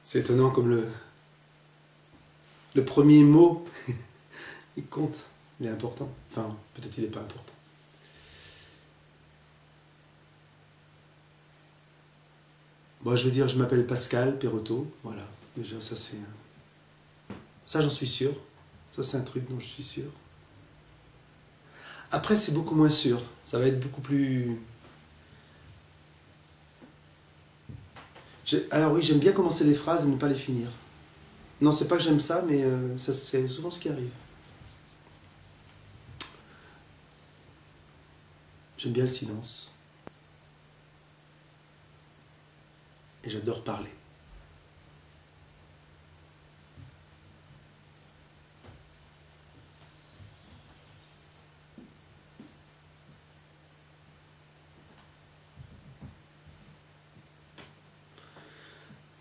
C'est étonnant comme le premier mot, il compte, il est important. Enfin, peut-être il n'est pas important. Bon, je vais dire, je m'appelle Pascal Perotto, voilà. Déjà, ça c'est... Ça, j'en suis sûr. Ça, c'est un truc dont je suis sûr. Après, c'est beaucoup moins sûr. Ça va être beaucoup plus... Alors oui, j'aime bien commencer les phrases et ne pas les finir. Non, c'est pas que j'aime ça, mais ça, c'est souvent ce qui arrive. J'aime bien le silence. Et j'adore parler.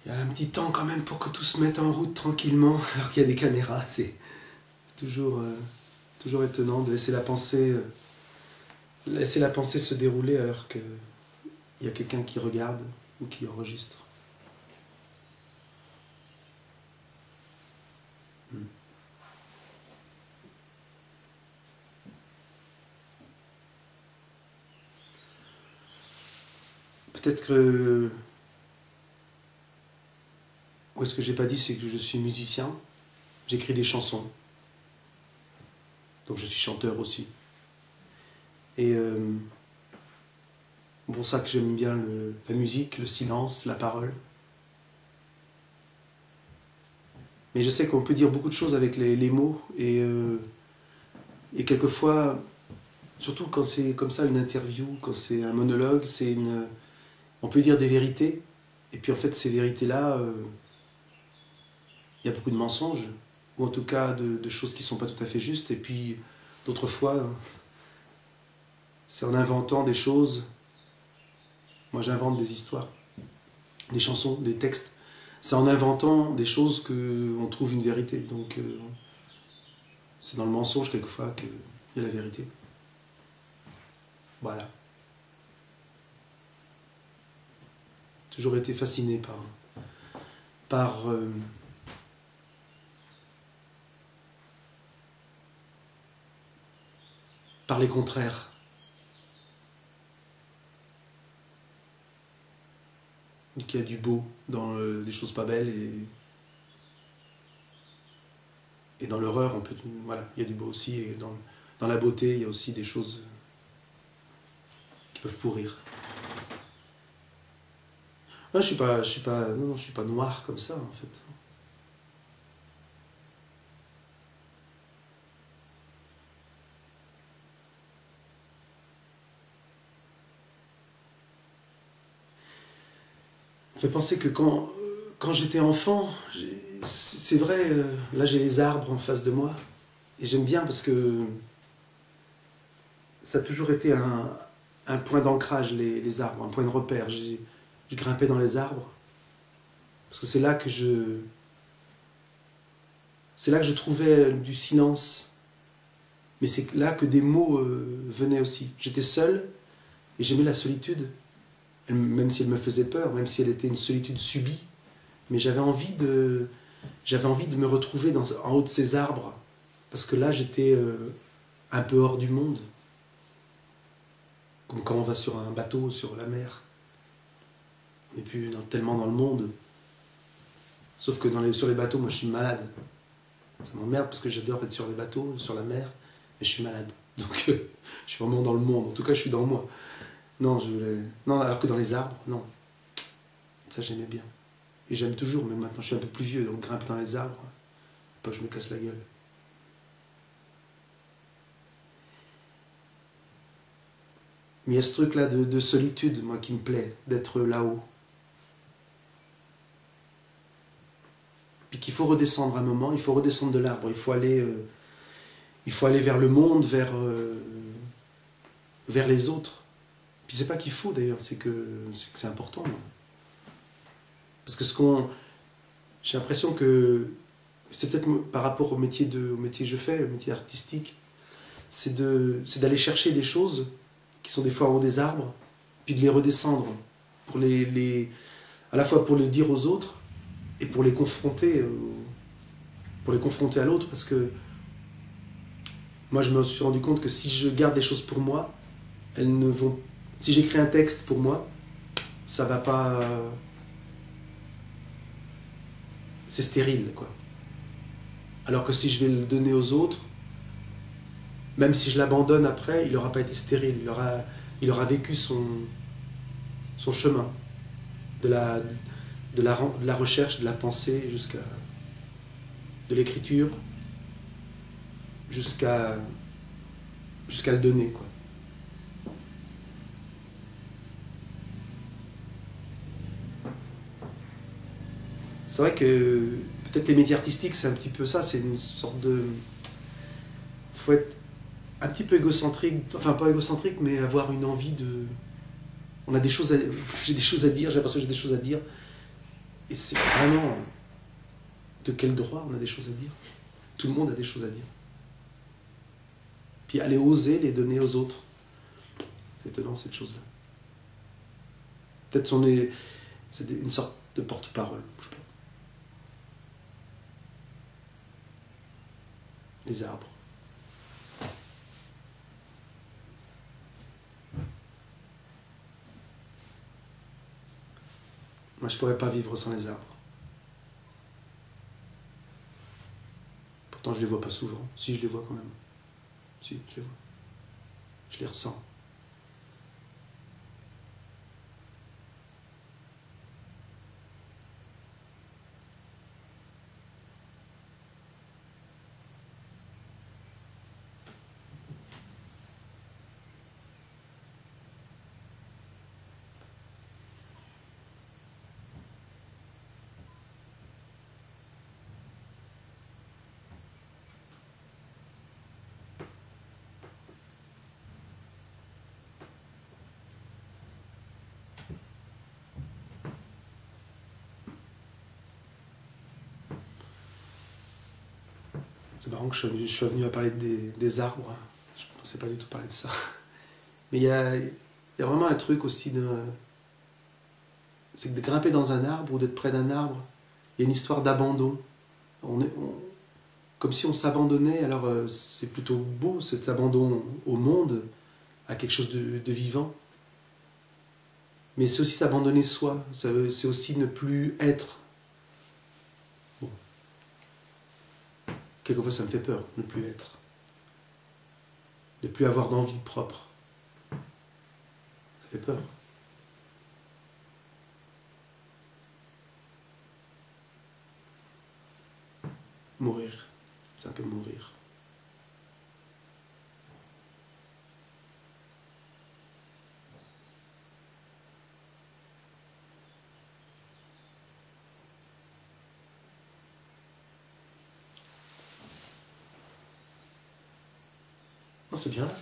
Il y a un petit temps quand même pour que tout se mette en route tranquillement, alors qu'il y a des caméras. C'est toujours, toujours étonnant de laisser la pensée se dérouler alors qu'il y a quelqu'un qui regarde ou qui enregistre. Peut-être que... Ou est-ce que j'ai pas dit, c'est que je suis musicien. J'écris des chansons. Donc je suis chanteur aussi. Et pour ça que j'aime bien la musique, le silence, la parole. Mais je sais qu'on peut dire beaucoup de choses avec les mots. Et quelquefois, surtout quand c'est comme ça une interview, quand c'est un monologue, on peut dire des vérités. Et puis en fait, ces vérités-là... il y a beaucoup de mensonges, ou en tout cas de choses qui ne sont pas tout à fait justes, et puis d'autres fois, c'est en inventant des choses. Moi j'invente des histoires, des chansons, des textes. C'est en inventant des choses qu'on trouve une vérité. Donc c'est dans le mensonge quelquefois qu'il y a la vérité. Voilà. Toujours été fasciné par les contraires. Qu'il y a du beau dans les choses pas belles et dans l'horreur, voilà, il y a du beau aussi, et dans la beauté, il y a aussi des choses qui peuvent pourrir. Non, je suis pas noir comme ça en fait. Ça fait penser que quand j'étais enfant, c'est vrai, là j'ai les arbres en face de moi, et j'aime bien parce que ça a toujours été un point d'ancrage, les arbres, un point de repère. Je grimpais dans les arbres, parce que c'est là que je trouvais du silence, mais c'est là que des mots venaient aussi. J'étais seul, et j'aimais la solitude, même si elle me faisait peur, même si elle était une solitude subie, mais j'avais envie de me retrouver en haut de ces arbres, parce que là j'étais un peu hors du monde, comme quand on va sur un bateau, sur la mer. On n'est plus tellement dans le monde, sauf que sur les bateaux, moi je suis malade. Ça m'emmerde parce que j'adore être sur les bateaux, sur la mer, mais je suis malade, donc je suis vraiment dans le monde, en tout cas je suis dans moi. Non, alors que dans les arbres, non. Ça, j'aimais bien. Et j'aime toujours, mais maintenant, je suis un peu plus vieux, donc grimpe dans les arbres, pas que je me casse la gueule. Mais il y a ce truc-là de solitude, moi, qui me plaît, d'être là-haut. Puis qu'il faut redescendre un moment, il faut redescendre de l'arbre, il faut aller vers le monde, vers les autres. Puis c'est pas qu'il faut d'ailleurs, c'est que c'est important. Parce que j'ai l'impression que c'est peut-être par rapport au métier que je fais, le métier artistique, c'est d'aller chercher des choses qui sont des fois en haut des arbres, puis de les redescendre, à la fois pour le dire aux autres, et pour les confronter à l'autre, parce que moi je me suis rendu compte que si je garde les choses pour moi, elles ne vont... Si j'écris un texte pour moi, ça va pas... C'est stérile, quoi. Alors que si je vais le donner aux autres, même si je l'abandonne après, il n'aura pas été stérile, il aura vécu son chemin de la recherche, de la pensée, de l'écriture, jusqu'à le donner, quoi. C'est vrai que peut-être les métiers artistiques, c'est un petit peu ça, c'est une sorte de... Faut être un petit peu égocentrique, enfin pas égocentrique, mais avoir une envie de... On a des choses j'ai des choses à dire, j'ai l'impression que j'ai des choses à dire, et c'est vraiment... De quel droit on a des choses à dire? Tout le monde a des choses à dire. Puis aller oser les donner aux autres. C'est étonnant, cette chose-là. Peut-être c'est une sorte de porte-parole, je sais pas. Les arbres. Moi, je pourrais pas vivre sans les arbres. Pourtant, je les vois pas souvent. Si, je les vois quand même. Si, je les vois. Je les ressens. C'est marrant que je sois venu à parler des arbres. Je ne pensais pas du tout parler de ça. Mais il y a vraiment un truc aussi de... C'est que de grimper dans un arbre ou d'être près d'un arbre, il y a une histoire d'abandon. Comme si on s'abandonnait, alors c'est plutôt beau cet abandon au monde, à quelque chose de vivant. Mais c'est aussi s'abandonner soi, c'est aussi ne plus être. Bon. Quelquefois ça me fait peur, ne plus être. Ne plus avoir d'envie propre. Ça fait peur. Mourir, c'est un peu mourir. Non, c'est bien là.